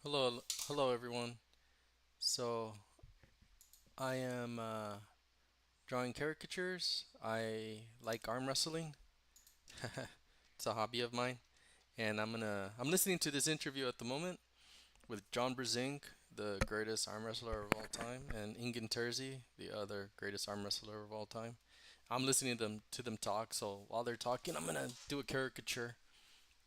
Hello everyone. So I am drawing caricatures. I like arm wrestling. It's a hobby of mine, and I'm listening to this interview at the moment with John Brzenk, the greatest arm wrestler of all time, and Engin the other greatest arm wrestler of all time. I'm listening to them talk. So while they're talking, I'm gonna do a caricature.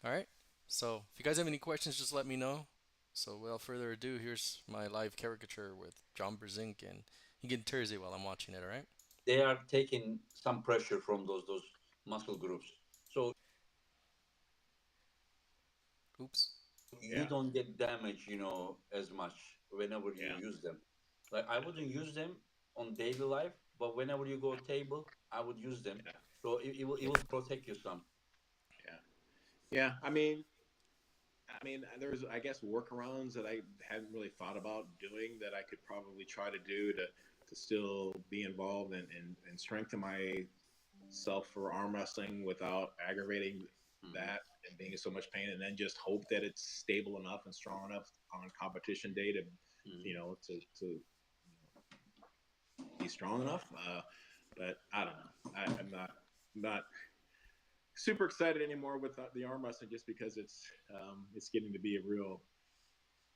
All right. So if you guys have any questions, just let me know. So without further ado, here's my live caricature with John Brzenk and Engin while I'm watching it. All right. They are taking some pressure from those muscle groups, so Oops. you Yeah, don't get damage, as much whenever you yeah, use them. Like I wouldn't use them on daily life, but whenever you go table, I would use them. yeah, So it will protect you some. yeah, yeah. There's I guess workarounds that I hadn't really thought about doing that I could probably try to do to still be involved and strengthen myself for arm wrestling without aggravating Hmm. that and being in so much pain, and then just hope that it's stable enough and strong enough on competition day to, Hmm. to be strong enough. But I don't know. I'm not super excited anymore with the arm wrestling just because it's getting to be a real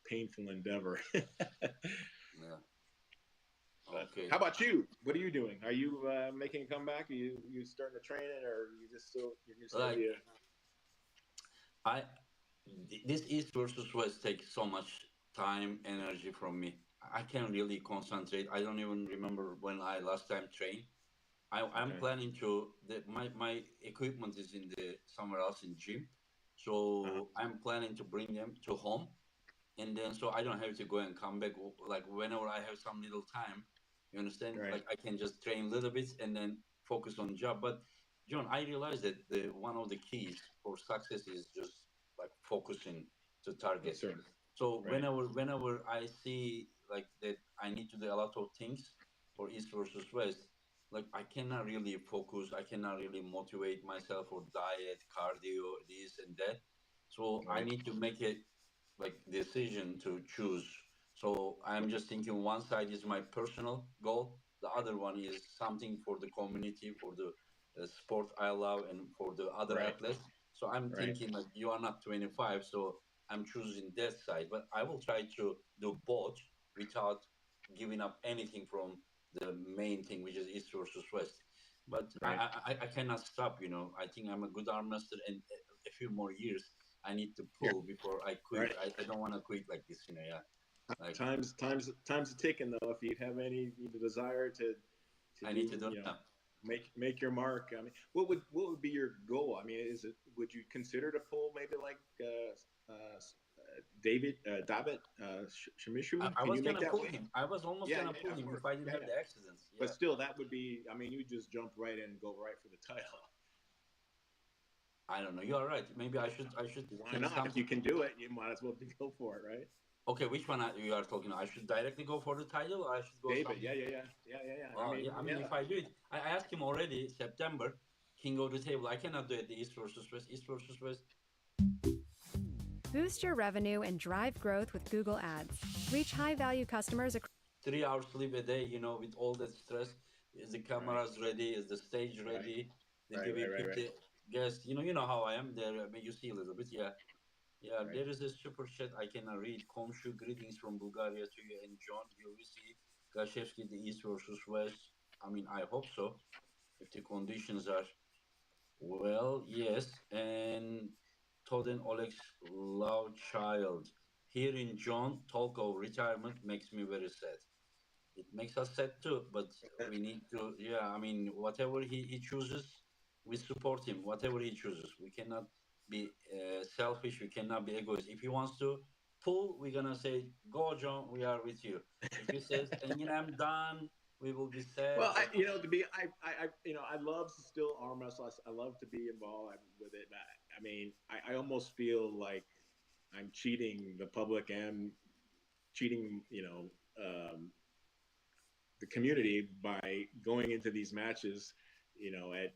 painful endeavor. Yeah. But how Okay. about you? What are you doing? Are you making a comeback? Are you starting to train it, or you're just going to be Like a I, this East versus West takes so much time, energy from me. I can't really concentrate. I don't even remember when I last time trained. I'm okay? planning to my equipment is in the somewhere else in gym, Uh-huh. so I'm planning to bring them to home, and then so I don't have to go and come back. Like whenever I have some little time, you understand? Right, Like I can just train a little bit and then focus on job. But John, I realized that the one of the keys for success is just like focusing to that's target. certain. So Right, whenever I see like that I need to do a lot of things for East versus West, like I cannot really focus, I cannot really motivate myself for diet, cardio, this and that. So I right, need to make it like decision to choose. So I'm just thinking one side is my personal goal, the other one is something for the community, for the sport I love, and for the other right, athletes. So I'm right, thinking like you are not 25, so I'm choosing that side. But I will try to do both without giving up anything from the main thing, which is East versus West. But right. I cannot stop. I think I'm a good arm wrestler, and a few more years I need to Here, pull before I quit. right. I don't want to quit like this. Yeah. Like Time's ticking though. If you have any desire to I need to do, do now. make your mark. I mean, what would be your goal? I mean, would you consider to pull maybe like David Shamishu? I Can was you make gonna that pull weight? him. I was almost Yeah, gonna yeah, pull yeah, of him if course. I didn't Yeah, have yeah. the accidents. But Yeah. still, that would be. I mean, you just jump right in and go right for the title. I don't know. You are right. Maybe I should Why think not? If you something. can do it, you might as well go for it, right? Okay, which one you are talking? I should directly go for the title, or I should go David, yeah, something. yeah, yeah, yeah, yeah, yeah. I Oh yeah. mean, I mean, if yeah, I do it, I asked him already September. King of the table. I cannot do it. The East versus West. East versus West. Boost your revenue and drive growth with Google Ads. Reach high value customers. 3 hours sleep a day, with all that stress. Is the right, cameras ready? Is the stage right, ready? Did right, we right, right, pick right, the guest? You know how I am there. I mean, you see a little bit, yeah. Yeah, right. there is a super chat I cannot read. Komshu, greetings from Bulgaria to you and John. Here we see Gashevsky, the East versus West. I mean, I hope so. If the conditions are well, yes. And Toden Oleg's love child. Hearing John talk of retirement makes me very sad. It makes us sad too, but we need to, yeah, I mean, whatever he chooses, we support him, whatever he chooses. We cannot be selfish, we cannot be egoist. If he wants to pull, we're gonna say, go, John, we are with you. If he says, Engin, I'm done, we will be sad. Well, But to be, I love to still arm wrestle. I love to be involved with it. I mean, I almost feel like I'm cheating the public and cheating, the community by going into these matches, at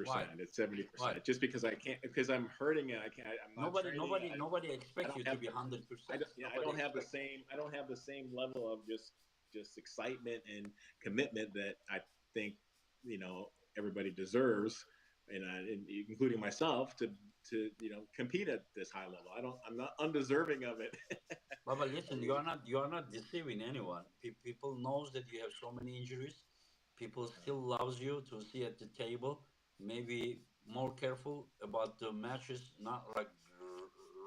Why? 80%. It's Why? 70%. Just because I can't, because I'm hurting it. I can't. I'm not Nobody, training. nobody, nobody I expects don't you to have. be I 100%. don't. Yeah, I Nobody don't have the expects. same. I don't have the same level of just excitement and commitment that I think everybody deserves, and including myself, to compete at this high level. I'm not undeserving of it. But listen, you are not deceiving anyone. People knows that you have so many injuries. People still loves you to see at the table. Maybe more careful about the matches, not like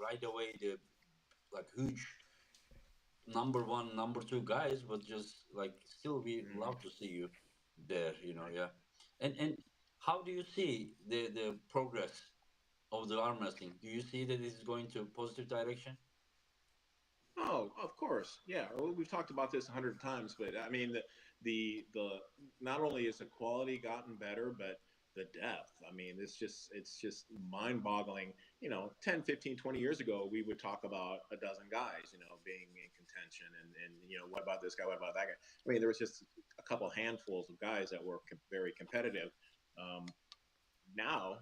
right away the like huge number one, number two guys, but just like still we Mhm. love to see you there. Right. Yeah. And how do you see the progress of the arm wrestling? Do you see that it's going to positive direction? Oh, of course, yeah. Well, we've talked about this 100 times, but I mean, the not only is the quality gotten better, but the depth. I mean, it's just mind-boggling. 10, 15, 20 years ago, we would talk about a dozen guys, being in contention, and what about this guy? What about that guy? I mean, there was just a couple handfuls of guys that were very competitive. Um, Now,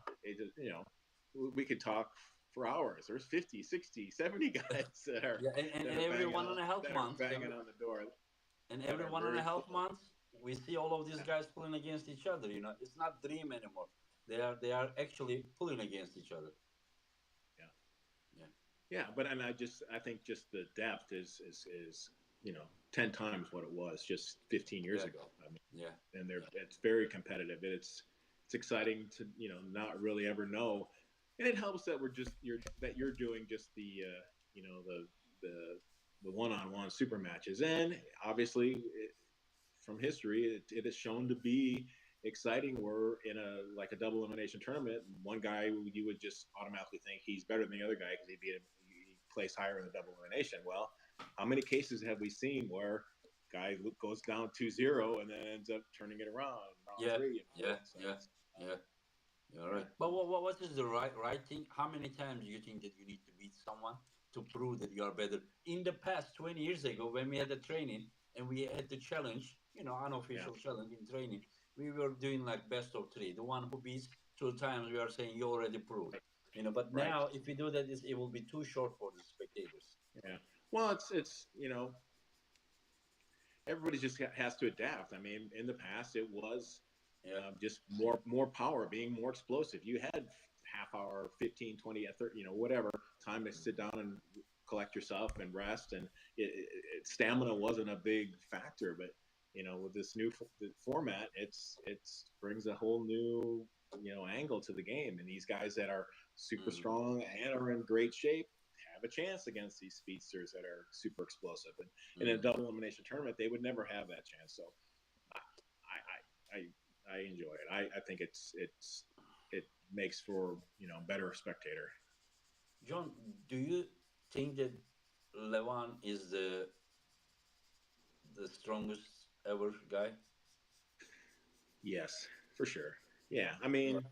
we could talk for hours. There's 50, 60, 70 guys that are Yeah, and, that and are every banging one on and a half that are months, banging on the door and that every are one and a very half close. months, we see all of these Yeah, guys pulling against each other. It's not dream anymore. They are actually pulling against each other. yeah, Yeah, yeah. But and I think just the depth is 10 times what it was just 15 years yeah, ago. I mean, yeah, and yeah. it's very competitive. It's exciting to not really ever know, and it helps that you're doing just the the one-on-one super matches, and obviously from history, it is shown to be exciting. Where in a double elimination tournament, one guy you would just automatically think he's better than the other guy because he beat him, he placed higher in the double elimination. Well, how many cases have we seen where guy goes down 2-0 and then ends up turning it around in round Yeah, three and four? yeah, So yeah, it's yeah. You're yeah, right. But what is the right thing? How many times do you think that you need to beat someone to prove that you are better? In the past, 20 years ago, when we had the training and we had the challenge, yeah, unofficial challenge in training, we were doing like best of three. The one who beats two times, we are saying you already proved. But right, now if we do that, it will be too short for the spectators. yeah. Well, it's everybody just has to adapt. I mean, in the past, it was Yeah. just more power, being more explosive. You had half hour, 15, 20, 30, whatever time to sit down and collect yourself and rest, and stamina wasn't a big factor. But with this new format, it's brings a whole new angle to the game, and these guys that are super Mm, strong and are in great shape have a chance against these speedsters that are super explosive. And in a mm. double elimination tournament, they would never have that chance. So I I enjoy it. I think it makes for better spectator. John, do you think that Levan is the strongest ever guy? Yes, for sure. Yeah, I Yeah. mean,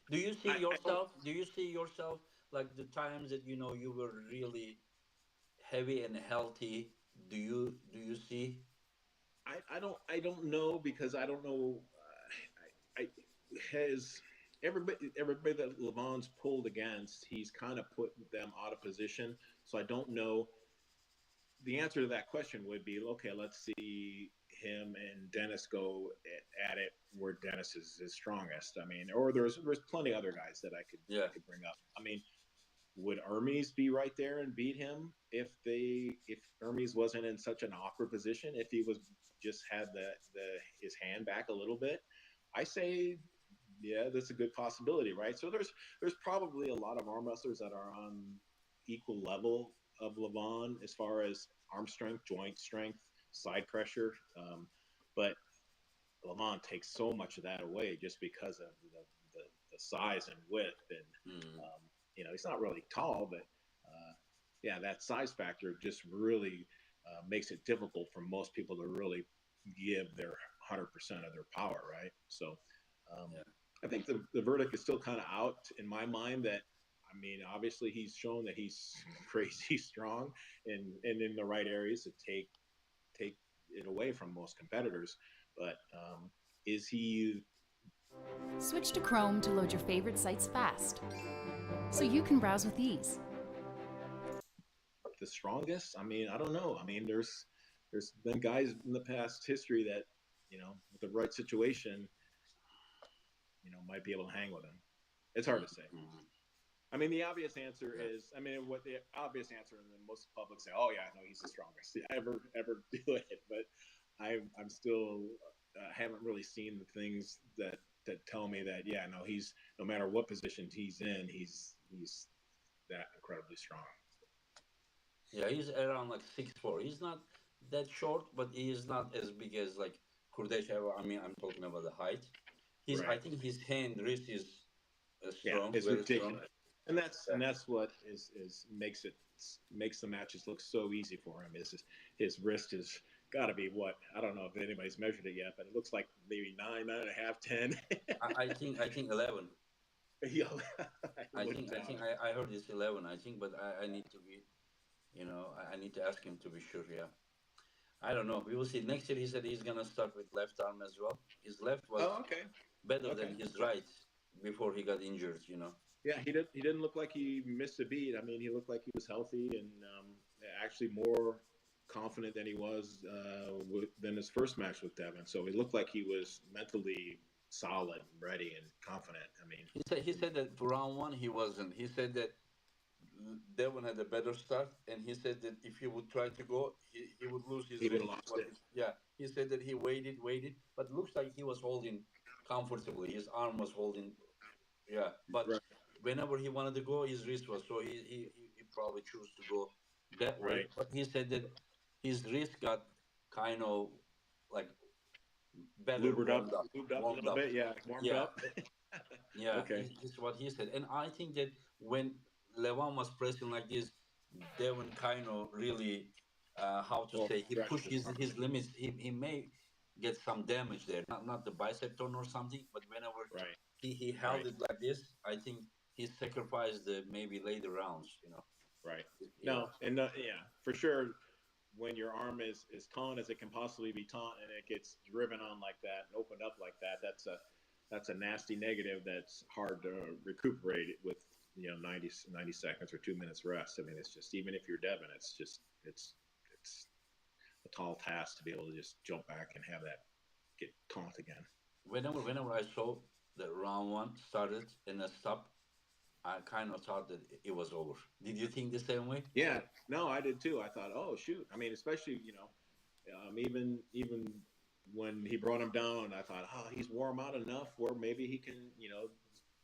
Do you see I don't yourself? Do you see yourself like the times that you were really heavy and healthy? Do you see? I don't know because I don't know. I has everybody that Levon's pulled against, he's kind of put them out of position. So I don't know. The answer to that question would be okay. Let's see him and Dennis go at it where Dennis is strongest. I mean, or there's plenty other guys that Yeah. I could bring up. I mean, would Hermes be right there and beat him if Hermes wasn't in such an awkward position? If he was just had the his hand back a little bit, I say yeah, that's a good possibility, right? So there's probably a lot of arm wrestlers that are on equal level of Levon as far as arm strength, joint strength, side pressure. But Levon takes so much of that away just because of the size and width, and Mm, he's not really tall, but yeah, that size factor just really makes it difficult for most people to really give their 100% of their power, right? So um, yeah. I think the verdict is still kind of out in my mind. That I mean, obviously he's shown that he's crazy strong and in the right areas to take it away from most competitors. But is he Switch to Chrome to load your favorite sites fast, so you can browse with ease. The strongest? I mean, I don't know. I mean, there's been guys in the past history that, with the right situation, might be able to hang with him. It's hard to say. Mhm. I mean, the obvious answer Yeah. is, I mean, what the obvious answer, and then most public say, "Oh yeah, no, he's the strongest ever do it." But I'm still haven't really seen the things that tell me that, yeah, no, he's no matter what position he's in, he's that incredibly strong. Yeah, he's around like 6'4". He's not that short, but he is not as big as like Kurdashev. I mean, I'm talking about the height. I Right. think his hand wrist is Yeah, strong, it's very strong. ridiculous, and Yeah. that's what is makes the matches look so easy for him. Is his wrist is got to be what, I don't know if anybody's measured it yet, but it looks like maybe nine and a half, 10. I think 11. Yeah, I wouldn't I doubt think it. I heard it's 11. I think, but I need to be, I need to ask him to be sure. Yeah. I don't know. We will see. Next year, he said he's gonna start with left arm as well. His left was Oh, okay, better than okay. his right before he got injured. Yeah, he didn't look like he missed a beat. I mean, he looked like he was healthy and actually more confident than he was than his first match with Devin. So he looked like he was mentally solid, ready, and confident. I mean, He said that for round one he wasn't. He said that Devon had a better start, and he said that if he would try to go, he would lose his he would have wrist. Is lost what it. yeah. He said that he waited, but looks like he was holding comfortably. His arm was holding, yeah. But Right, whenever he wanted to go, his wrist was. So he probably chose to go that way. right. But he said that his wrist got kind of like better Lubed up, warmed up, lubed up a warmed little up. bit. Yeah, warmed Yeah, up. yeah, Okay. this is what he said. And I think that when Levan was pressing like this, Devon kind of really, how to Well, say, he stretched pushed his arm. his limits. He may get some damage there, not the bicep tone or something, but whenever Right, he held right, it like this, I think he sacrificed the maybe later rounds. right. Yeah, No, and yeah, for sure. When your arm is taut as it can possibly be taut, and it gets driven on like that and opened up like that, that's a nasty negative that's hard to recuperate with 90 seconds or 2 minutes rest. I mean, it's just, even if you're Devin, it's a tall task to be able to just jump back and have that get taut again. whenever I saw that round one started and a stop, I kind of thought that it was over. Did you think the same way? Yeah, no, I did too. I thought, oh shoot. I mean, especially even when he brought him down, I thought, oh, he's warm out enough where maybe he can.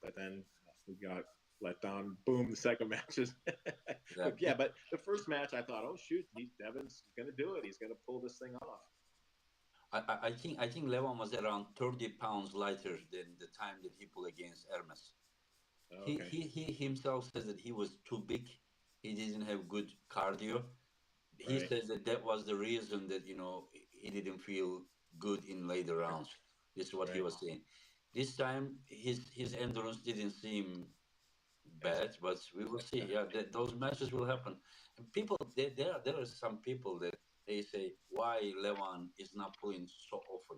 But then we got let down. Boom, the second match is. Yeah. But yeah, but the first match, I thought, oh shoot, Devin's gonna do it. He's gonna pull this thing off. I think Levan was around 30 pounds lighter than the time that he pulled against Hermes. Oh, He, okay, he he himself says that he was too big. He didn't have good cardio. He right, says that that was the reason that he didn't feel good in later rounds. This is what he right. was saying. This time his endurance didn't seem As bad, but we will see. yeah, Yeah, those matches will happen. And people, there are some people that they say why Levan is not pulling so often.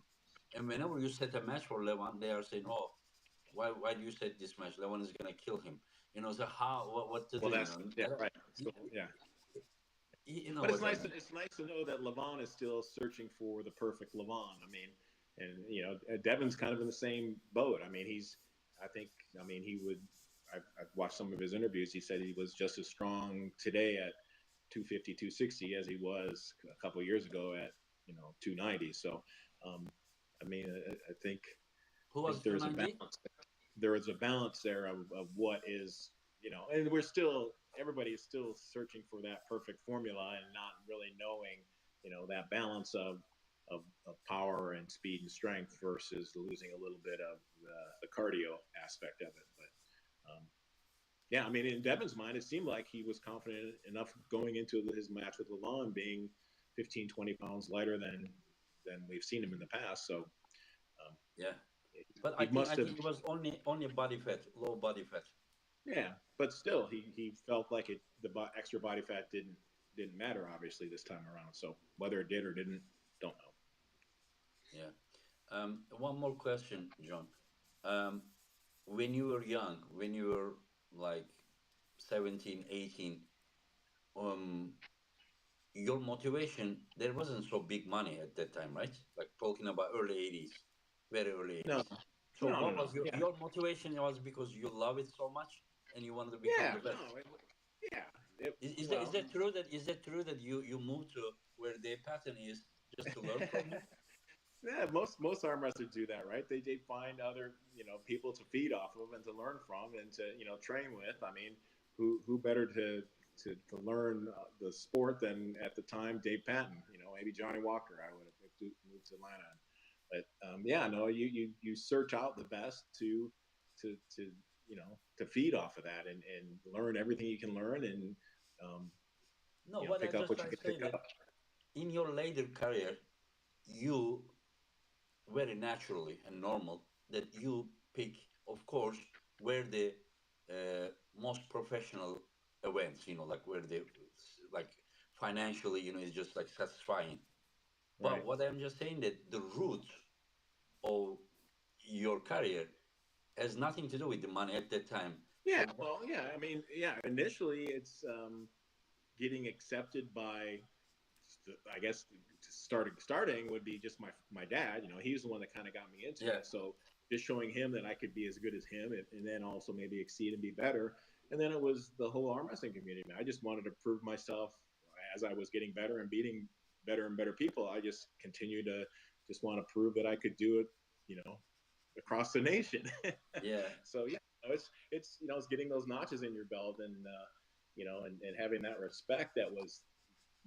And whenever you set a match for Levan, they are saying, "Oh, why do you set this match? Levan is gonna kill him." So how what to well, do? yeah, right. So yeah, You know but it's what I nice. mean. It's nice to know that Levon is still searching for the perfect Levon. I mean, and Devin's kind of in the same boat. I mean, I think. I mean, he would. I've watched some of his interviews. He said he was just as strong today at 250, 260 as he was a couple of years ago at 290. So, um, I mean, I Who think was there's a 290? balance. There is a balance there of what is, and everybody is still searching for that perfect formula and not really knowing, that balance of power and speed and strength versus losing a little bit of the cardio aspect of it. But yeah, I mean, in Devin's mind, it seemed like he was confident enough going into his match with Lalon, being 15, 20 pounds lighter than we've seen him in the past. So Yeah, but I he think must I have. think it was only body fat, low body fat. Yeah, but still, he felt like extra body fat didn't matter obviously this time around. So whether it did or didn't, don't know. Yeah. One more question, John. Um, when you were young, when you were like 17, 18, um, your motivation, there wasn't so big money at that time, right? Like talking about early 80s, very early No, 80s. So no, no, what no. was Yeah, your motivation? Was because you love it so much and you wanted to become yeah, the best. no, yeah. Is Well, that true that you moved to where the pattern is just to learn from him? yeah. Most arm wrestlers do that, right? They find other people to feed off of and to learn from and to train with. I mean, who better to learn the sport than at the time Dave Patton? Maybe Johnny Walker. I would have moved to Atlanta. But yeah, no, you search out the best to to feed off of that and learn everything you can learn and um, No, what I pick up just what you trying to can say pick that up. in your later career, you very naturally and normal that you pick, of course, where the uh, most professional events, like where the like financially, is just like satisfying. But Right. what I'm just saying that the root of your career has nothing to do with the money at that time. Yeah. So Well, yeah. I mean, yeah. Initially, it's getting accepted by, I guess, starting would be just my dad. He was the one that kind of got me into yeah, it. So just showing him that I could be as good as him, and then also maybe exceed and be better. And then it was the whole arm wrestling community. I just wanted to prove myself as I was getting better and beating better and better people. I just continued to just want to prove that I could do it. You know, across the nation. yeah. So yeah, it's getting those notches in your belt and and having that respect that was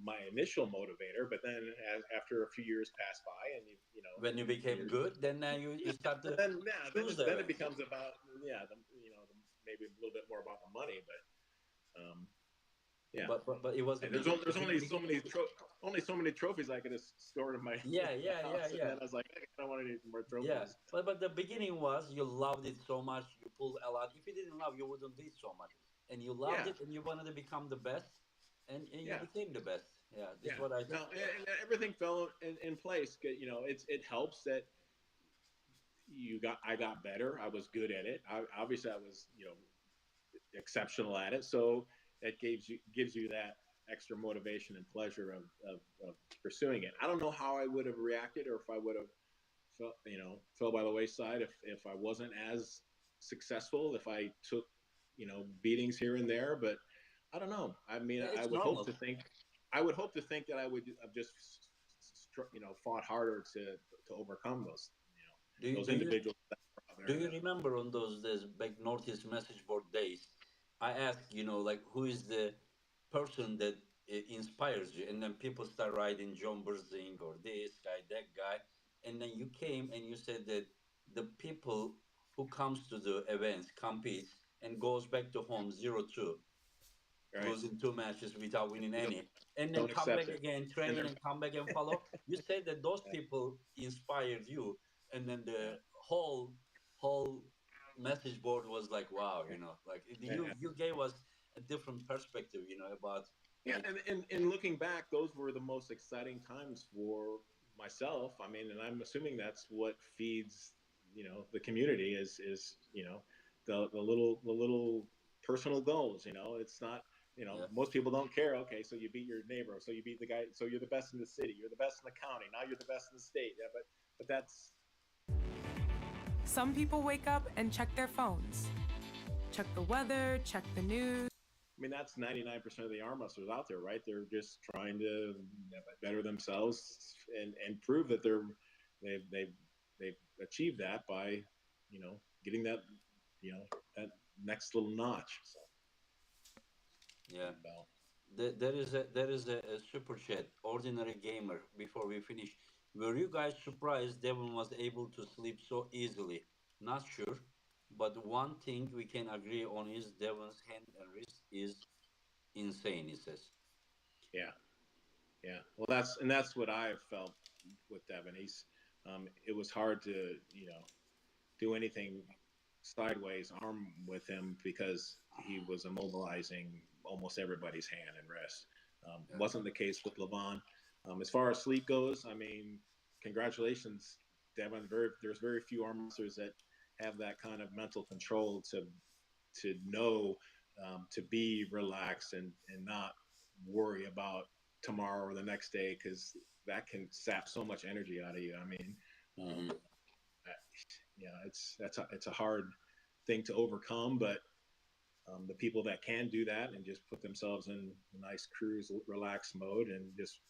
my initial motivator. But then after a few years pass by and When you became you're good, then you start and to then yeah, choose the then it events. becomes about maybe a little bit more about the money, but yeah. But it was a And there's only so beginning. many trophies I could have stored in my Yeah, in yeah, my yeah, house, and yeah. then I was like, I don't want any more Yeah, trophies. but the beginning was you loved it so much, you pulled a lot. If you didn't love, you wouldn't do it so much. And you loved Yeah, it, and you wanted to become the best, and you yeah. became the best. Yeah, this is Yeah. what I. No, and everything fell in place. It helps that I got better. I was good at it. Obviously I was exceptional at it. So it gives you that extra motivation and pleasure of pursuing it. I don't know how I would have reacted or if I would have fell by the wayside if I wasn't as successful. If I took beatings here and there, but I don't know. I mean, It's normal. I would hope to think that I would have just fought harder to overcome those Do you individuals that were out Do there. you remember on those days back Northeast message board days? I asked, like who is the person that inspires you, and then people start writing John Brzenk or this guy, that guy, and then you came and you said that the people who comes to the events competes and goes back to home 0-2, Right? losing two matches without winning You any, and then don't come back accept it, again, and train and come back and follow. You said that those yeah, people inspired you, and then yeah, the whole message board was like, wow, like you yeah. you gave us a different perspective, about Yeah, like and looking back, those were the most exciting times for myself. I mean, and I'm assuming that's what feeds, the community is, the little personal goals. It's not, yeah. most people don't care. Okay, so you beat your neighbor, so you beat the guy, so you're the best in the city, you're the best in the county, now you're the best in the state. Yeah, but that's Some people wake up and check their phones, check the weather, check the news. I mean, that's 99% of the arm wrestlers out there, right? They're just trying to better themselves and prove that they've they've achieved that by, getting that next little notch. So Yeah. belt. There is a super chat, ordinary gamer. Before we finish, were you guys surprised Devon was able to sleep so easily? Not sure, but one thing we can agree on is Devon's hand and wrist is insane. He says. Yeah, yeah. Well, that's what I've felt with Devin. It was hard to do anything sideways arm with him because he was immobilizing almost everybody's hand and wrist. Yeah. Wasn't the case with Levon. As far as sleep goes, I mean, congratulations, Devin. There's very few arm wrestlers that have that kind of mental control to know to be relaxed and not worry about tomorrow or the next day, because that can sap so much energy out of you. I mean, Hmm. yeah, it's a hard thing to overcome, but the people that can do that and just put themselves in a nice cruise, relaxed mode, and just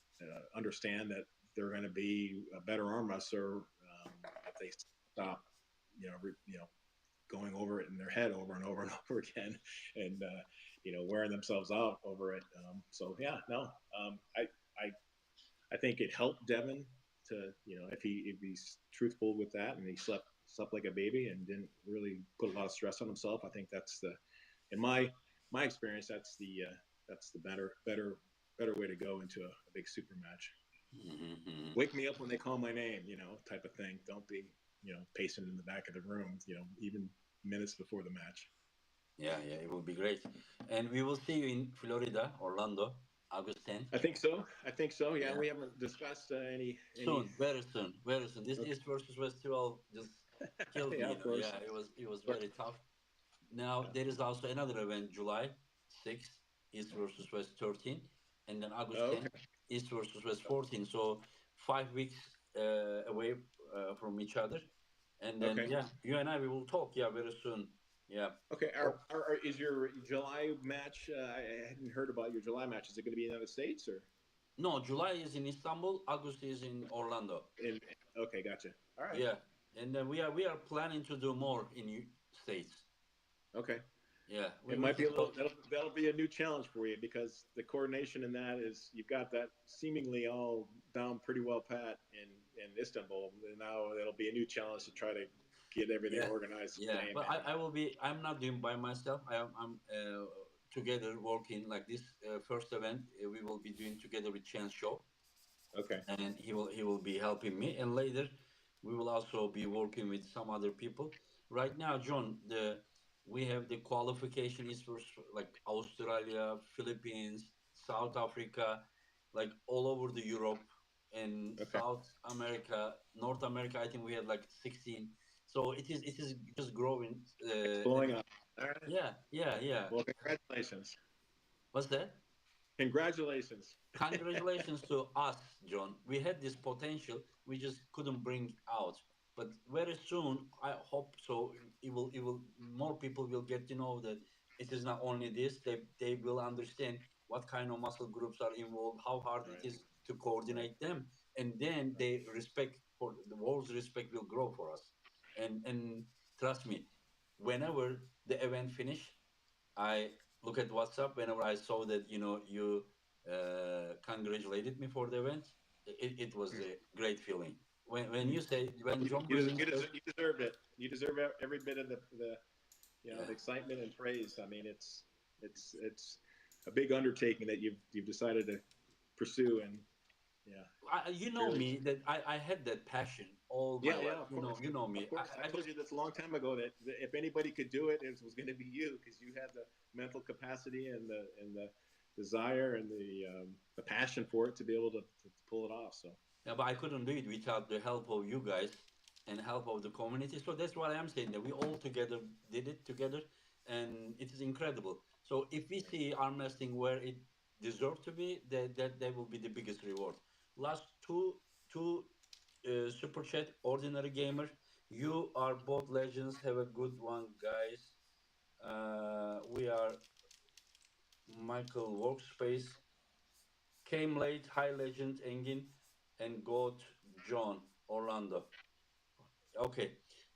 understand that they're going to be a better arm wrestler if they stop, you know, going over it in their head over and over and over again, and wearing themselves out over it. So yeah, no, I I think it helped Devin to, if he's truthful with that, and he slept like a baby and didn't really put a lot of stress on himself. I think that's in my experience, that's the better way to go into a big super match. Hmm. Wake me up when they call my name, type of thing. Don't be, pacing in the back of the room, even minutes before the match. Yeah, yeah, it will be great. And we will see you in Florida, Orlando, August 10th. I think so. I think so. Yeah, Yeah. we haven't discussed any. Soon, very soon, very soon. This Okay. East versus West 12 just killed me, Yeah, you of know. course. Yeah, it was Of course. very tough. Now Yeah. there is also another event, July 6th, East versus West 13, and then August Oh, 10th, okay. East versus West 14. So 5 weeks away from each other, and then Okay. yeah, you and I we will talk. Yeah, very soon. Yeah. Okay. Is your July match? I hadn't heard about your July match. Is it going to be in the United States or No, July is in Istanbul. August is in Orlando. in? Okay, gotcha. All right. Yeah, and then we are planning to do more in states. Okay. Yeah, It we might be can a little. talk. That'll be a new challenge for you, because the coordination in that is, you've got that seemingly all down pretty well pat in Istanbul. And now it'll be a new challenge to try to get everything Yeah, organized the yeah. same. But I will be. I'm not doing by myself. I'm together working like this first event. We will be doing together with Chance Show, Okay. and he will be helping me. And later, we will also be working with some other people. Right now, John, the we have the qualification is for like Australia, Philippines, South Africa, like all over the Europe and Okay. South America, North America. I think we had like 16. So it is just growing. It's blowing up. All right. Yeah, yeah, yeah. Well, congratulations. What's that? Congratulations. Congratulations to us, John. We had this potential, we just couldn't bring out. But very soon, I hope so. It will. More people will get to know that it is not only this. They will understand what kind of muscle groups are involved, how hard it Right. is to Right. coordinate them, and then Right. they respect for the world's respect will grow for us. And trust me, whenever the event finish, I look at WhatsApp whenever I saw that you congratulated me for the event. It was a great feeling. When you say when John Brzenk said, You deserved it. You deserve every bit of the yeah, excitement and praise. I mean, it's a big undertaking that you've decided to pursue, and yeah, you know really. me that I had that passion all my Yeah, yeah, life. of You know course, you know me. of course. I I told just you this a long time ago that if anybody could do it, it was going to be you, because you had the mental capacity and the desire and the passion for it to be able to pull it off. So Yeah, but I couldn't do it without the help of you guys and help of the community. So that's what I'm saying. That we all together did it together, and it is incredible. So if we see arm wrestling where it deserves to be, that will be the biggest reward. Last two super chat, ordinary gamer. You are both legends. Have a good one, guys. We are Michael Workspace. Came late, high legend Engin, and got John Orlando. Okay,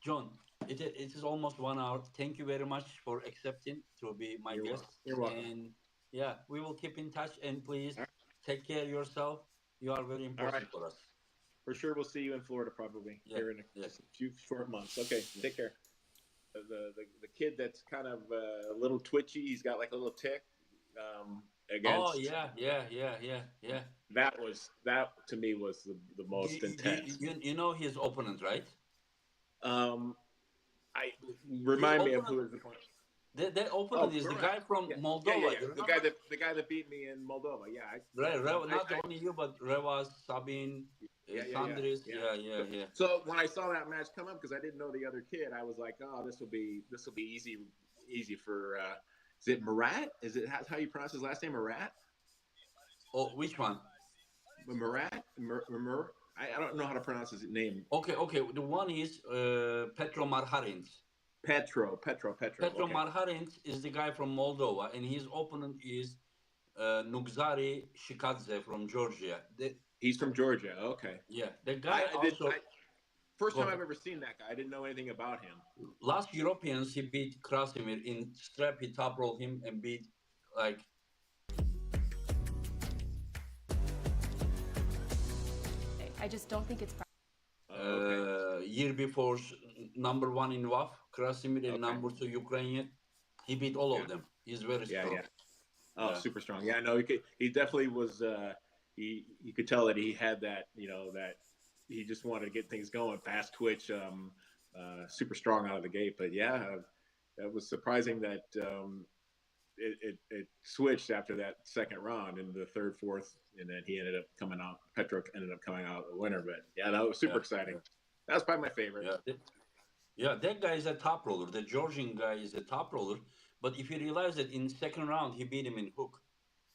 John, it is almost 1 hour. Thank you very much for accepting to be my you're guest. welcome. You're welcome. And yeah, we will keep in touch. And please All right. take care of yourself. You are very All right. important for us. For sure, we'll see you in Florida probably Yeah, here in yeah, just a few short months. Okay, yeah. take care. The kid that's kind of a little twitchy, he's got like a little tick Oh against. yeah, yeah, yeah, yeah, yeah. That to me was the most intense. You know his opponent, right? Um, I His Remind me of opponent, who is the point. that Oh, opponent is the correct. guy from Yeah, yeah, yeah, Moldova. yeah. You remember? The guy that beat me in Moldova. Yeah, Not only you, but Revas, Sabin, Sandris, yeah. yeah, yeah, yeah. So when I saw that match come up, because I didn't know the other kid, I was like, oh, this will be easy for. Is it Murat? Is it how you pronounce his last name? Murat? Oh, which one? Murat? I don't know how to pronounce his name. Okay, okay. The one is Petro Marharins. Petro. Petro Okay. Marharins is the guy from Moldova, and his opponent is Nugzari Shikadze from Georgia. He's from Georgia. Okay. Yeah, the I, guy I did. also. First Go time I've ahead. ever seen that guy. I didn't know anything about him. Last Europeans, he beat Krasimir in strap. He top rolled him and beat like I just don't think it's. Okay. year before number one in WAF, Krasimir, and Okay. number two Ukrainian. He beat all Yeah. of them. He's very Yeah. strong. Yeah. Oh, Yeah. super strong. Yeah. No, he definitely was. You could tell that he had that. That he just wanted to get things going. Fast twitch. Super strong out of the gate. But yeah, that was surprising that it switched after that second round in the third, fourth, and then he ended up coming out. Petro ended up coming out the winner. But yeah, that was super Yeah. exciting. That was probably my favorite. Yeah. Yeah, that guy is a top roller. The Georgian guy is a top roller. But if you realize that in second round he beat him in hook.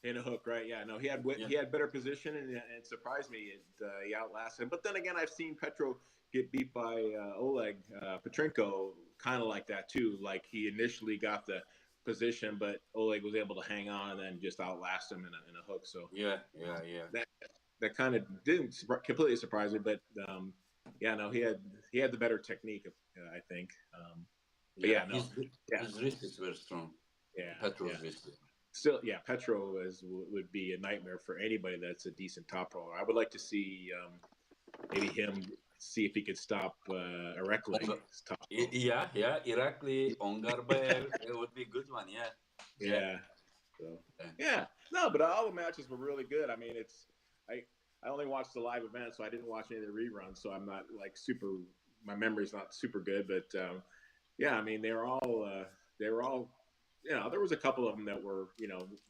In a hook, right? Yeah, no, Yeah. he had better position, and it surprised me. He outlasted him. But then again, I've seen Petro get beat by Oleg Petrenko, kind of like that too. Like he initially got the position, but Oleg was able to hang on and then just outlast him in a hook. So Yeah. that kind of didn't completely surprise me, but yeah, no, he had the better technique, I think. But yeah, no, His wrist is very strong. yeah, Petro's wrist. Still, yeah, Petro would be a nightmare for anybody that's a decent top roller. I would like to see maybe him see if he could stop Erekli. Yeah, Irakli, Ongarbayev, it would be a good one, yeah. Yeah. So yeah, no, but all the matches were really good. I mean, I only watched the live event, so I didn't watch any of the reruns, so I'm not like super. My memory's not super good, but yeah, I mean, they were all. There was a couple of them that were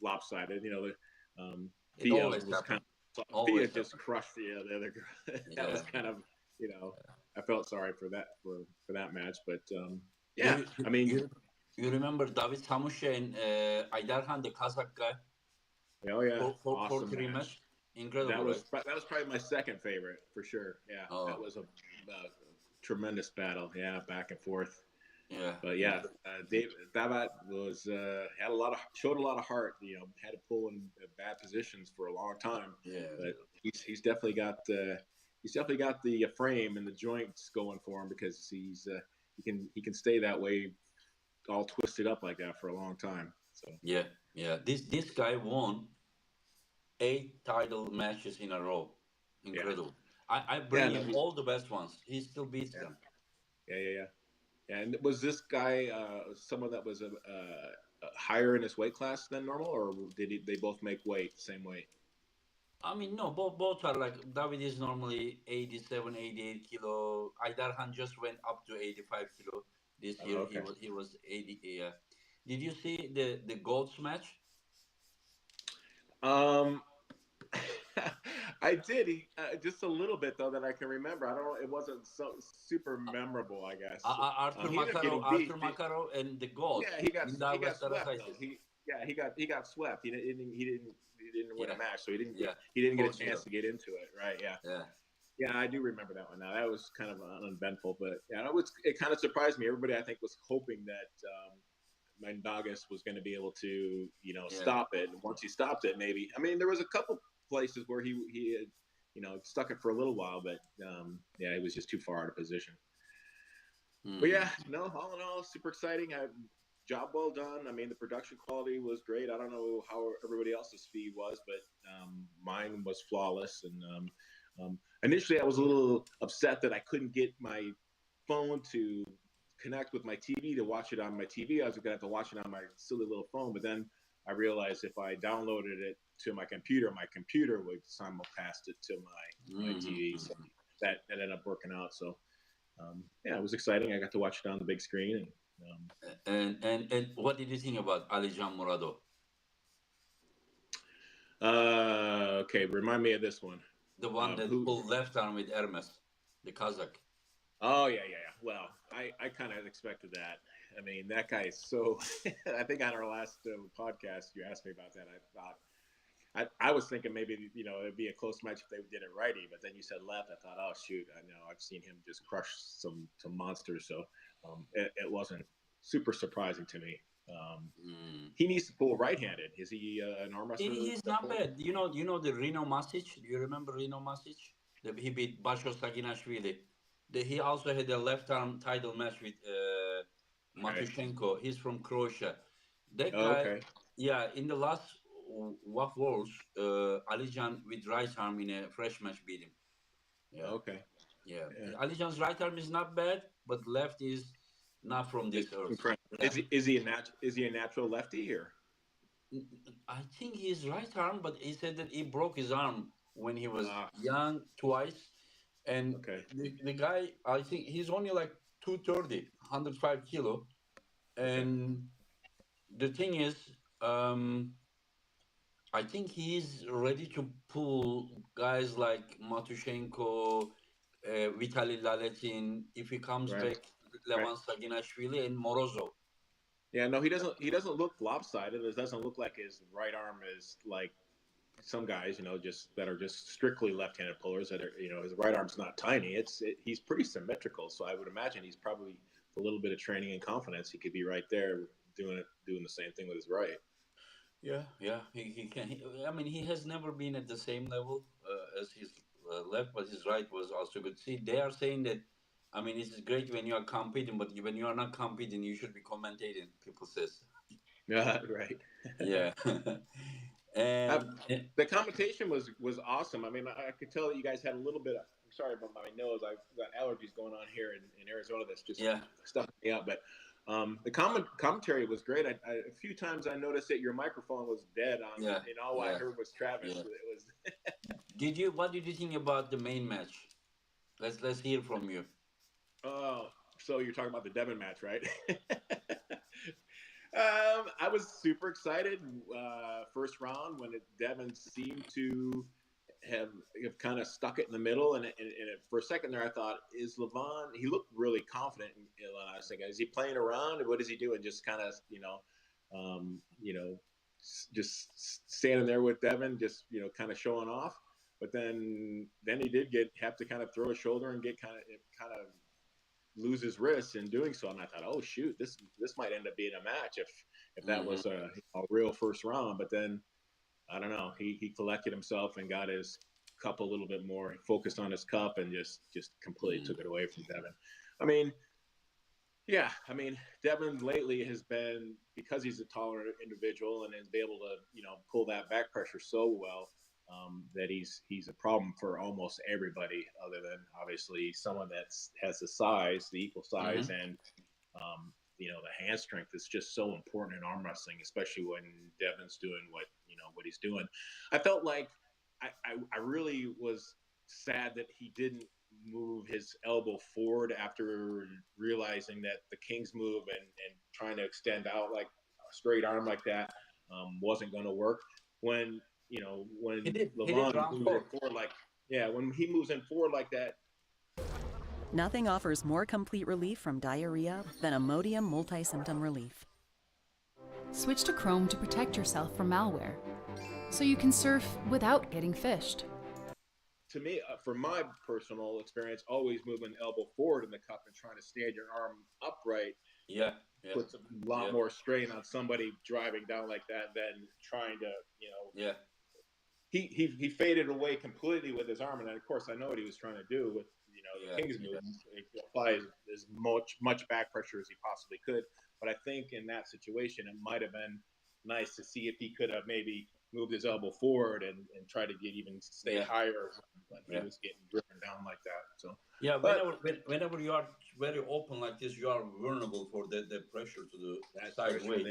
lopsided. Thea was kind of Thea just crushed the other girl. That was kind of I felt sorry for that match, but yeah, I mean, you remember David Samusha and Aydarhan, the Kazakh guy? Oh yeah, for three match. Incredible. That was probably my second favorite for sure. Yeah, that was a tremendous battle. Yeah, back and forth. Yeah, but yeah, Davat was showed a lot of heart. Had to pull in bad positions for a long time. Yeah, but he's definitely got the frame and the joints going for him, because he can stay that way, all twisted up like that for a long time. So yeah. This guy won 8 title matches in a row. Incredible. Yeah. I bring him all the best ones. He still beats them. Yeah. And was this guy someone that was higher in his weight class than normal, or did they both make weight, same weight? I mean, no, both are like, David is normally 87, 88 kilo. Aydarhan just went up to 85 kilo this year. Okay. He was 80. Yeah. Did you see the Golds match? I did. Just a little bit though that I can remember. I don't know. It wasn't so super memorable, I guess. Arthur Makarov and the Golds. Yeah, he got swept. He got swept. He didn't win a match, so he didn't get a chance to get into it. Right? Yeah. I do remember that one now. That was kind of uneventful, but yeah, it kind of surprised me. Everybody, I think, was hoping that Mendagas was going to be able to stop it. And once he stopped it, maybe. I mean, there was a couple places where he had stuck it for a little while, but yeah, he was just too far out of position. But yeah, no, all in all, super exciting. Job well done. I mean, the production quality was great. I don't know how everybody else's feed was, but mine was flawless. And initially I was a little upset that I couldn't get my phone to connect with my TV to watch it on my TV. I was going to have to watch it on my silly little phone, but then I realized if I downloaded it to my computer would simulcast it to my TV. So that ended up working out. So yeah, it was exciting. I got to watch it on the big screen. And what did you think about Alijan Muradov? Okay, remind me of this one. The one that Who? pulled left arm with Hermes, the Kazakh. Oh yeah, yeah, yeah. Well, I kind of expected that. I mean, that guy is so. I think on our last podcast, you asked me about that. I thought I was thinking maybe it'd be a close match if they did it righty, but then you said left. I thought, oh shoot, I know I've seen him just crush some monsters, so it wasn't super surprising to me. Mm. He needs to pull right-handed. Is he an arm wrestler? He's not bad. You know the Reno Masic. Do you remember Reno Masic? He beat Basho Saginashvili. He also had a left arm title match with Okay. Matushenko. He's from Croatia. That Oh, guy, okay. yeah, in the last WAF Wars, Alijan with right arm in a fresh match beat him. Yeah, Okay. yeah. Yeah. Alijan's right arm is not bad, but left is not from this It's earth. incredible. Yeah. Is he a natural lefty or? I think he's right arm, but he said that he broke his arm when he was Ah, young twice. And okay. the guy, I think he's only like 230, 105 kilo. Okay. And the thing is, um, I think he's ready to pull guys like Matushenko, Vitaly Laletin, if he comes Right. back, Right. Levan Saginashvili, and Morozov. Yeah. No, he doesn't. He doesn't look lopsided. It doesn't look like his right arm is like some guys, just that are just strictly left-handed pullers. That are, his right arm's not tiny. He's pretty symmetrical. So I would imagine he's probably with a little bit of training and confidence. He could be right there doing the same thing with his right. Yeah, yeah, he can. I mean, he has never been at the same level as his left, but his right was also good. See, they are saying that. I mean, it's great when you are competing, but when you are not competing, you should be commentating. People says, Yeah. Right. yeah, Uh, and the commentation was awesome. I mean, I could tell that you guys had a little bit of. I'm sorry about my nose. I've got allergies going on here in Arizona. That's just yeah, stuffing me up. But the commentary was great. A few times I noticed that your microphone was dead on, yeah, and all I yeah, heard was Travis. yeah. It was. Did you? What did you think about the main match? Let's hear from you. Oh, so you're talking about the Devon match, right? I was super excited. First round when Devon seemed to have kind of stuck it in the middle, and for a second there, I thought, is Levon? He looked really confident. I was thinking, is he playing around? What is he doing? Just kind of, um, you know, just standing there with Devon, just kind of showing off. But then he did have to kind of throw his shoulder and get kind of lose his wrist in doing so. And I thought, oh shoot, this might end up being a match if that was a real first round. But then I don't know, he collected himself and got his cup a little bit more, focused on his cup, and just completely took it away from Devon. I mean, yeah, I mean, Devon lately has been, because he's a taller individual and has been able to, pull that back pressure so well, that he's a problem for almost everybody, other than obviously someone that has the equal size, and the hand strength is just so important in arm wrestling, especially when Devon's doing what he's doing. I felt like I really was sad that he didn't move his elbow forward after realizing that the King's move and trying to extend out like a straight arm like that wasn't going to work. When He when did. He did Levon round moves four. it forward when he moves in forward like that. Nothing offers more complete relief from diarrhea than Imodium multi-symptom relief. Switch to Chrome to protect yourself from malware, so you can surf without getting phished. To me, from my personal experience, always moving elbow forward in the cup and trying to stand your arm upright Yeah, puts a lot more strain on somebody driving down like that than trying to, yeah. He faded away completely with his arm, and of course I know what he was trying to do with the King's move, apply as much back pressure as he possibly could. But I think in that situation, it might have been nice to see if he could have maybe moved his elbow forward and try to stay higher when he was getting driven down like that. So yeah, whenever you are very open like this, you are vulnerable for the pressure to the sideways.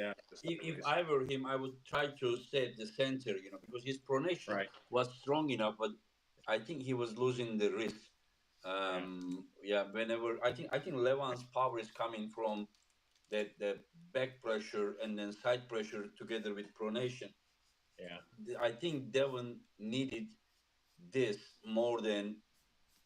If I were him, I would try to stay at the center, because his pronation was strong enough, but I think he was losing the wrist. Whenever I think Levan's power is coming from the back pressure and then side pressure together with pronation. Yeah, I think Devon needed this more than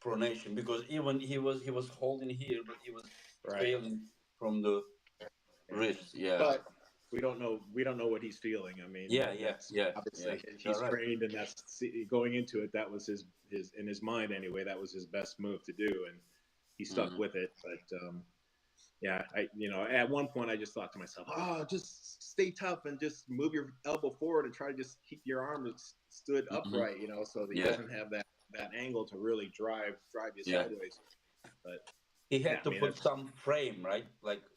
pronation, because even he was holding here, but he was Right. failing from the Yeah. wrist. Yeah, But we don't know what he's feeling. I mean, yeah, yeah, that's yeah, yeah. obviously You're he's right. trained, and that's going into it. That was his in his mind anyway. That was his best move to do, and he stuck Hmm. with it. But yeah, at one point I just thought to myself, oh, just stay tough and just move your elbow forward and try to just keep your arm stood Hmm. upright, so that he Yeah, doesn't have that angle to really drive you yeah. sideways. But He yeah, had I to mean put that's some frame, right?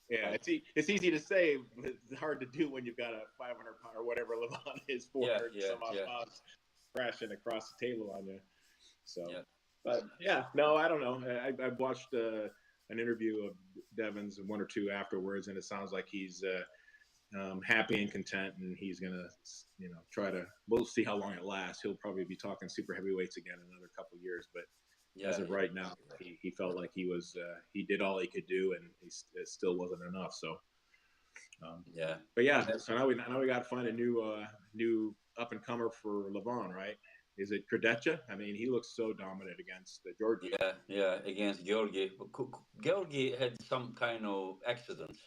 yeah, Like it's easy to say, but it's hard to do when you've got a 500 pound or whatever Levon is, yeah, 400 yeah, some odd yeah, pounds crashing across the table on you. So, yeah. but yeah, no, I don't know. I've watched an interview of Devon's, one or two afterwards, and it sounds like he's happy and content, and he's gonna, try to. We'll see how long it lasts. He'll probably be talking super heavyweights again in another couple of years, but as Yeah, of yeah, right now, he felt like he did all he could do, and it still wasn't enough. So, yeah. but yeah, so now we got to find a new up and comer for Levon, right? Is it Kredecha? I mean, he looks so dominant against Georgie. Yeah, yeah, against Georgi. Georgi had some kind of accident.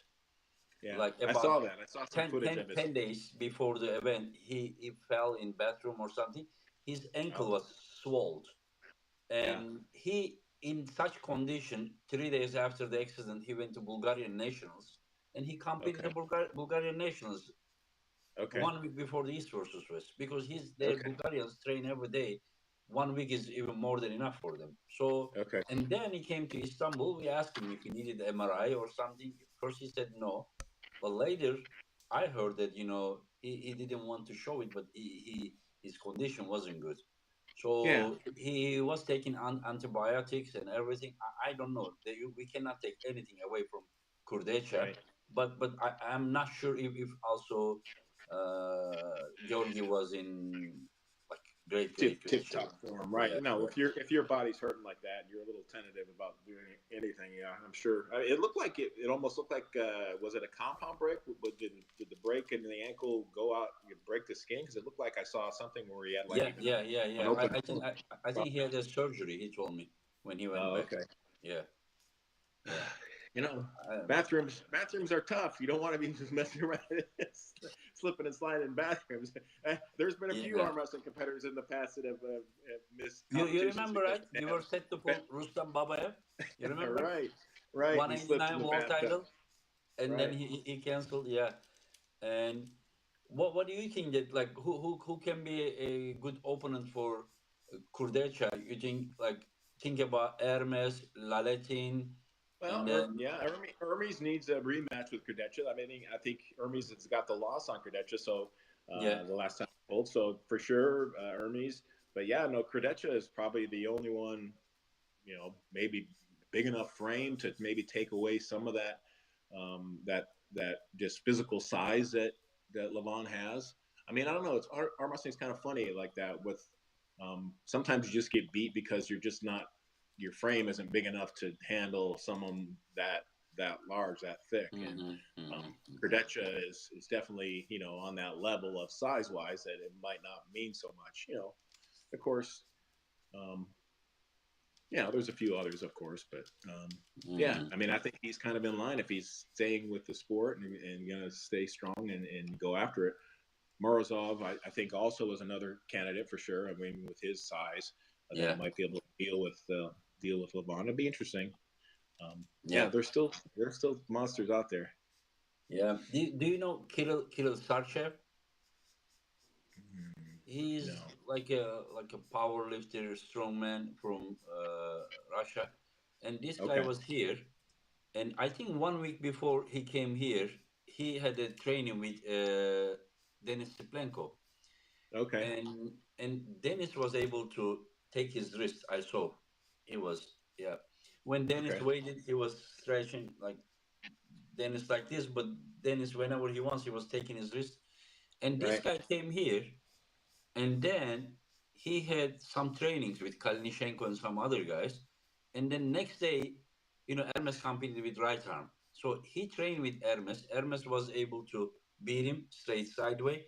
Yeah, Like I about saw that. I saw some 10, footage 10, of his. 10 days before the event, he fell in bathroom or something. His ankle Okay. was swelled. Yeah. And he, in such condition, 3 days after the accident, he went to Bulgarian Nationals. And he competed the Okay. Bulgarian Nationals Okay. 1 week before the East versus West, because he's there. Okay. Bulgarians train every day. 1 week is even more than enough for them. So, Okay. and then he came to Istanbul. We asked him if he needed MRI or something. First, he said no, but later I heard that he didn't want to show it, but his condition wasn't good. Yeah. So he was taking antibiotics and everything. I don't know. We cannot take anything away from Kurdecha, Right. but I'm not sure if also Georgi was in like great Tip shape. top form, right? Yeah, No, yeah, if your body's hurting like that, and you're a little tentative about doing anything. Yeah, I'm sure. It looked like it almost looked like was it a compound break? But did the break in the ankle go out? You break the skin because it looked like I saw something where he had like yeah, even yeah, yeah, an yeah. open. I think he had a surgery. He told me when he went Oh, back. okay. Yeah, yeah. You know, Um, bathrooms are tough. You don't want to be just messing around, slipping and sliding in bathrooms. There's been a few yeah. arm wrestling competitors in the past that have missed You competitions remember, because right? they You have. were set to pull Rustam Babayev. You remember? Right, right. And he slipped in 189 the world bathtub. title, and then Right. he canceled. Yeah. And what do you think that, like, who can be a good opponent for Kurdecha? You think about Hermes, Laletin, Well, and then yeah, Hermes needs a rematch with Kredecha. I think Hermes has got the loss on Kredecha, so yeah, the last time he pulled. So for sure, Hermes. But yeah, no, Kredecha is probably the only one, maybe big enough frame to maybe take away some of that just physical size that Levon has. I mean, I don't know. It's arm wrestling's kind of funny like that. With sometimes you just get beat because you're just not your frame isn't big enough to handle someone that large, that thick, and hmm hmm Kredecha is definitely on that level of size wise that it might not mean so much. Of course, um, yeah, there's a few others, of course, but yeah, hmm I mean, I think he's kind of in line if he's staying with the sport and going to stay strong and go after it. Morozov, I think, also is another candidate for sure. I mean, with his size, that yeah, might be able to deal with Levon. It'd be interesting. Yeah, yeah, there's still monsters out there. yeah. Do you know Kirill Sarchev? No. He's like a power lifter, strongman from Russia, and this guy Okay. was here. And I think 1 week before he came here, he had a training with Denis Siplenko, Okay. and Dennis was able to take his wrist. I saw, he was, yeah. When Dennis Okay. waited, he was stretching like Dennis like this, but Dennis, whenever he wants, he was taking his wrist. And this Right. guy came here, and then he had some trainings with Kalinishenko and some other guys. And then next day, Hermes competed with right arm. So he trained with Hermes. Hermes was able to beat him straight sideways.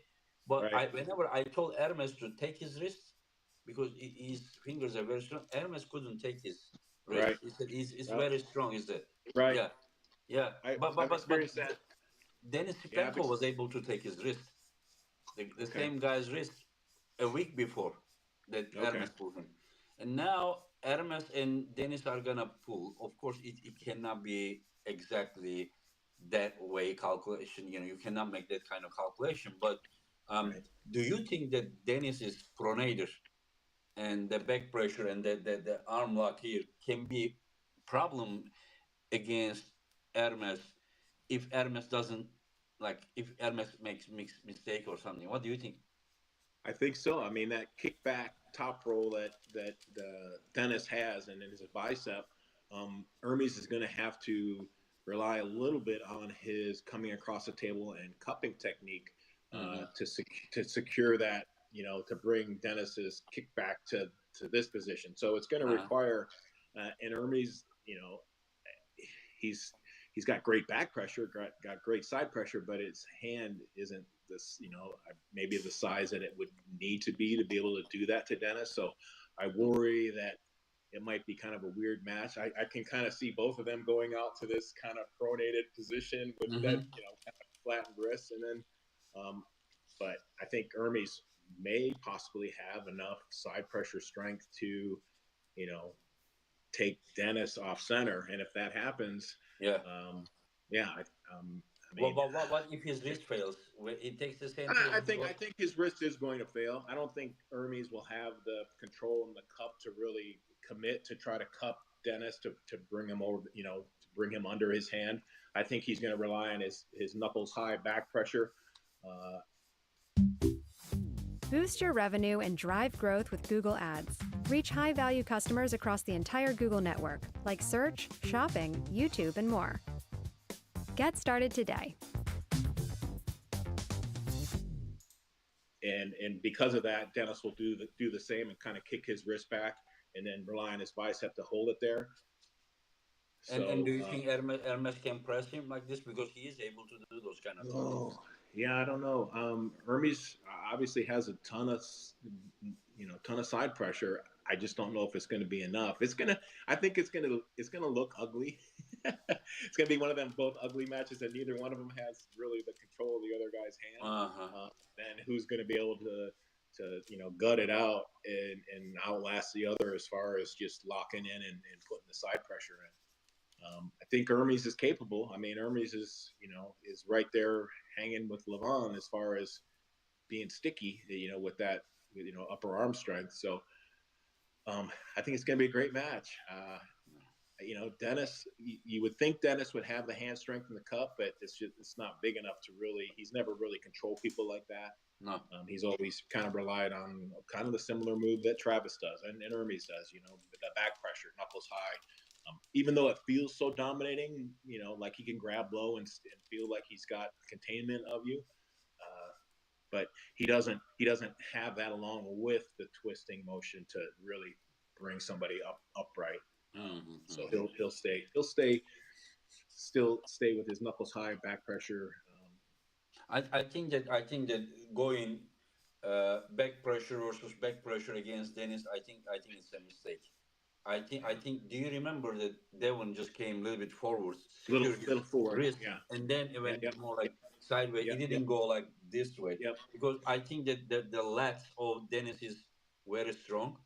But Right. whenever I told Hermes to take his wrist, because his fingers are very strong. Hermes couldn't take his wrist. Right. He said it's Well, very strong. He said, right. yeah, yeah. I've experienced that. Dennis Yeah. Sipenko was able to take his wrist, the Okay. same guy's wrist, a week before that Okay. Hermes pulled him. And now Hermes and Dennis are gonna pull. Of course, it cannot be exactly that way calculation. You cannot make that kind of calculation. But Right. do you think that Dennis is pronator and the back pressure and the arm lock here can be problem against Hermes if Hermes doesn't if Hermes makes mistake or something? What do you think? I think so. I mean, that kickback top roll that Dennis has and in his bicep, Hermes is going to have to rely a little bit on his coming across the table and cupping technique Mm-hmm. to secure that, to bring Dennis's kickback to this position. So it's going to Uh-huh. require, and Hermes, he's he's got great back pressure, got great side pressure, but his hand isn't this, maybe the size that it would need to be able to do that to Dennis. So I worry that it might be kind of a weird match. I can kind of see both of them going out to this kind of pronated position with that, Mm-hmm. kind of flattened wrists, and then, but I think Hermes may possibly have enough side pressure strength to, you know, take Dennis off center, and if that happens, Yeah. um, yeah, I What, mean, what, what, what if his wrist fails? It takes the same toll I as think well. I think his wrist is going to fail. I don't think Hermes will have the control in the cup to really commit to try to cup Dennis to bring him over, to bring him under his hand. I think he's going to rely on his knuckles high back pressure. Uh, Boost your revenue and drive growth with Google Ads. Reach high value customers across the entire Google network, like search, shopping, YouTube, and more. Get started today. and because of that, Dennis will do the same and kind of kick his wrist back, and then rely on his bicep to hold it there. And So do you think Hermes can press him like this because he is able to do those kind of oh, techniques? yeah, I don't know. Hermes obviously has a ton of side pressure. I just don't know if it's going to be enough. I think it's gonna look ugly. It's going to be one of them both ugly matches that neither one of them has really the control of the other guy's hand. Uh huh. And who's going to be able to gut it out and outlast the other as far as just locking in and putting the side pressure in. I think Hermes is capable. I mean, Hermes is right there hanging with Levon as far as being sticky, with that, upper arm strength. So I think it's going to be a great match. Dennis, you would think Dennis would have the hand strength in the cup, but it's not big enough to really. He's never really controlled people like that. No. He's always kind of relied on kind of the similar move that Travis does and Hermes does. The back pressure, knuckles high. Even though it feels so dominating, like he can grab low and feel like he's got containment of you, but he doesn't have that along with the twisting motion to really bring somebody up upright. So Mm-hmm. he'll stay with his knuckles high, back pressure. I think that going back pressure versus back pressure against Dennis, I think it's a mistake. I think. Do you remember that Devon just came a little bit forward, Little secure his little forward, wrist, yeah, and then it yeah, went yep, more like yep, sideways. It yep, yep, didn't go like this way yep, because I think that the lats of Dennis is very strong,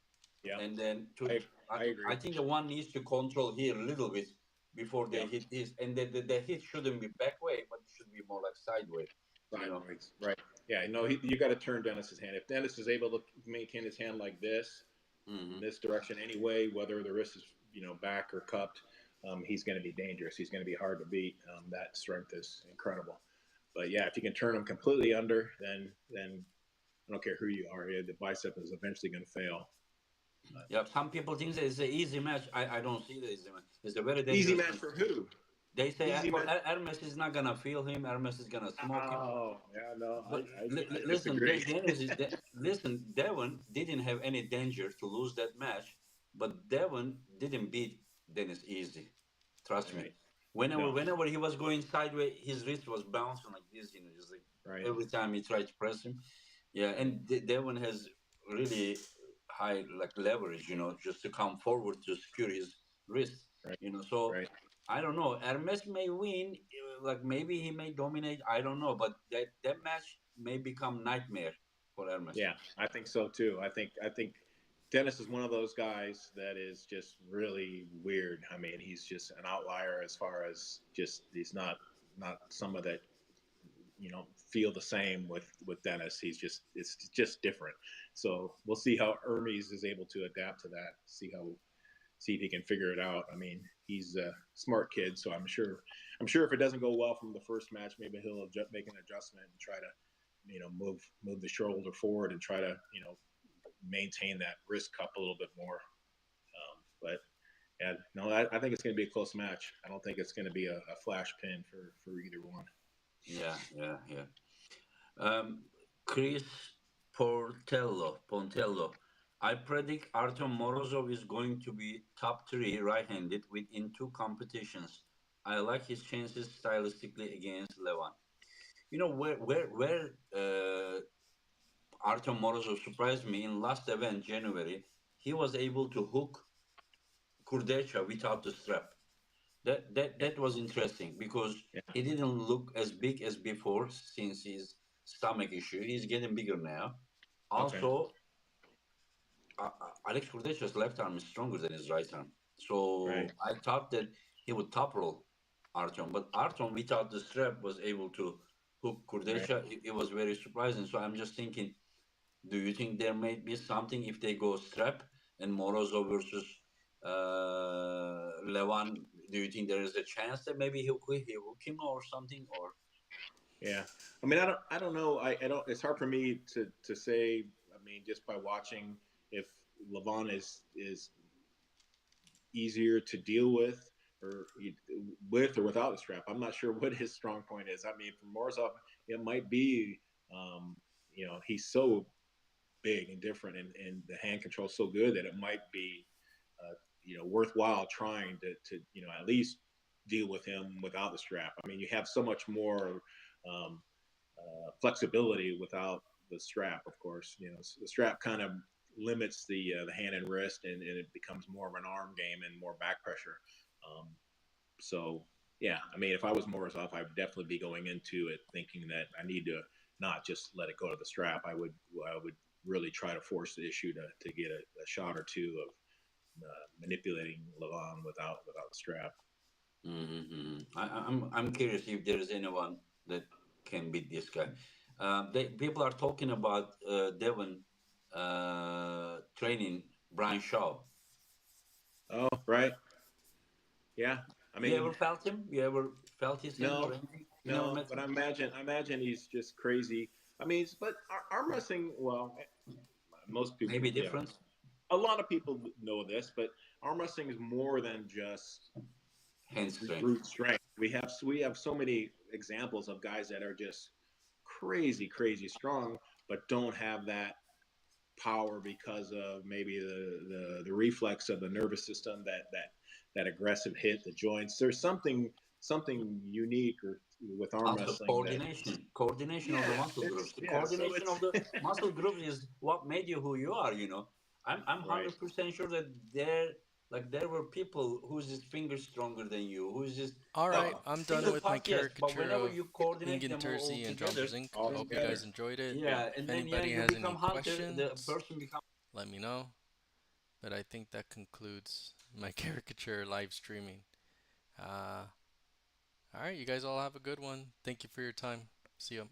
yep. and then I I agree. think the one needs to control here a little bit before they Yep. hit this, and the hit shouldn't be back way, but it should be more like sideways. You know. Sideways, right? Yeah, no, you got to turn Dennis's hand. If Dennis is able to maintain his hand like this, in Hmm. this direction anyway, whether the wrist is back or cupped, he's going to be dangerous. He's going to be hard to beat. That strength is incredible. But yeah, if you can turn him completely under, then I don't care who you are, the bicep is eventually going to fail. Yeah, some people think that it's an easy match. I don't see it as easy match. It's a very Easy dangerous match match. for who? They say Easy match. Hermes is not gonna feel him. Hermes is gonna smoke him. Oh, yeah, no, But I listen, disagree. listen. Devon didn't have any danger to lose that match, but Devon didn't beat Dennis easy. Trust me. Right. Whenever No. whenever he was going sideways, his wrist was bouncing like this. Just like Right. every time he tried to press him. Yeah, and Devon has really high like leverage, just to come forward to secure his wrist, Right. So Right. I don't know. Hermes may win, like maybe he may dominate. I don't know, but that match may become nightmare for Hermes. Yeah, I think so too. I think Dennis is one of those guys that is just really weird. I mean, he's just an outlier as far as just he's not someone that feel the same with Dennis. He's just it's just different. So we'll see how Hermes is able to adapt to that. See if he can figure it out. I mean, he's a smart kid, so I'm sure if it doesn't go well from the first match, maybe he'll make an adjustment and try to move the shoulder forward and try to maintain that wrist cup a little bit more. But yeah, no, I think it's going to be a close match. I don't think it's going to be a flash pin for either one. Yeah, yeah, yeah. Um, Chris Pontello. I predict Artem Morozov is going to be top three right-handed within two competitions. I like his chances stylistically against Levan. Where Artem Morozov surprised me in last event January. He was able to hook Kurdecha without the strap. Yeah, That was interesting because yeah, he didn't look as big as before since his stomach issue. He's getting bigger now. okay, Also, Alex Kurdecha's left arm is stronger than his right arm. right, So I thought that he would top roll Artem, but Artem without the strap was able to hook right. Kurdecha. It was very surprising. So I'm just thinking, do you think there may be something if they go strap and Morozov versus Levan? Do you think there is a chance that maybe he'll hook him or something? Or Yeah, I mean, I don't know. I don't. It's hard for me to say. I mean, just by watching, if Levon is easier to deal with, or with or without a strap. I'm not sure what his strong point is. I mean, for Morozov, it might be, um, he's so big and different, and the hand control so good that it might be, worthwhile trying to at least deal with him without the strap. I mean, you have so much more um, flexibility without the strap. Of course, the strap kind of limits the hand and wrist, and it becomes more of an arm game and more back pressure. Um, so yeah, I mean, if I was Morozov, I'd definitely be going into it thinking that I need to not just let it go to the strap. I would really try to force the issue to get a shot or two of manipulating Levon without the strap. I'm curious if there is anyone that can beat this guy. People are talking about Devon training Brian Shaw. Oh, right. Yeah. I You ever mean, felt him? You ever felt his hand or no, anything? You never no, met but him? I imagine he's just crazy. I mean, but arm wrestling, well, most people, Maybe yeah, different. a lot of people know this, but arm wrestling is more than just Hand strength. brute strength. We have so many examples of guys that are just crazy, crazy strong, but don't have that power because of maybe the reflex of the nervous system, that aggressive hit, the joints. There's something unique or with arm Also, wrestling that coordination of the yeah, muscle it's groups. The yeah. So coordination it's of the muscle groups is what made you who you are. I'm right. 100% sure that there were people whose is finger stronger than you, who's just All right, I'm done single with my part, yes, but caricature whenever of you coordinate Engin them all Terzi and John together, Brzenk. I All then hope you together. guys enjoyed it. Yeah. yeah, If and then yeah, anybody you has become any hunter. The questions, person becomes. let me know. But I think that concludes my caricature live streaming. Uh, all right, you guys all have a good one. Thank you for your time. See you.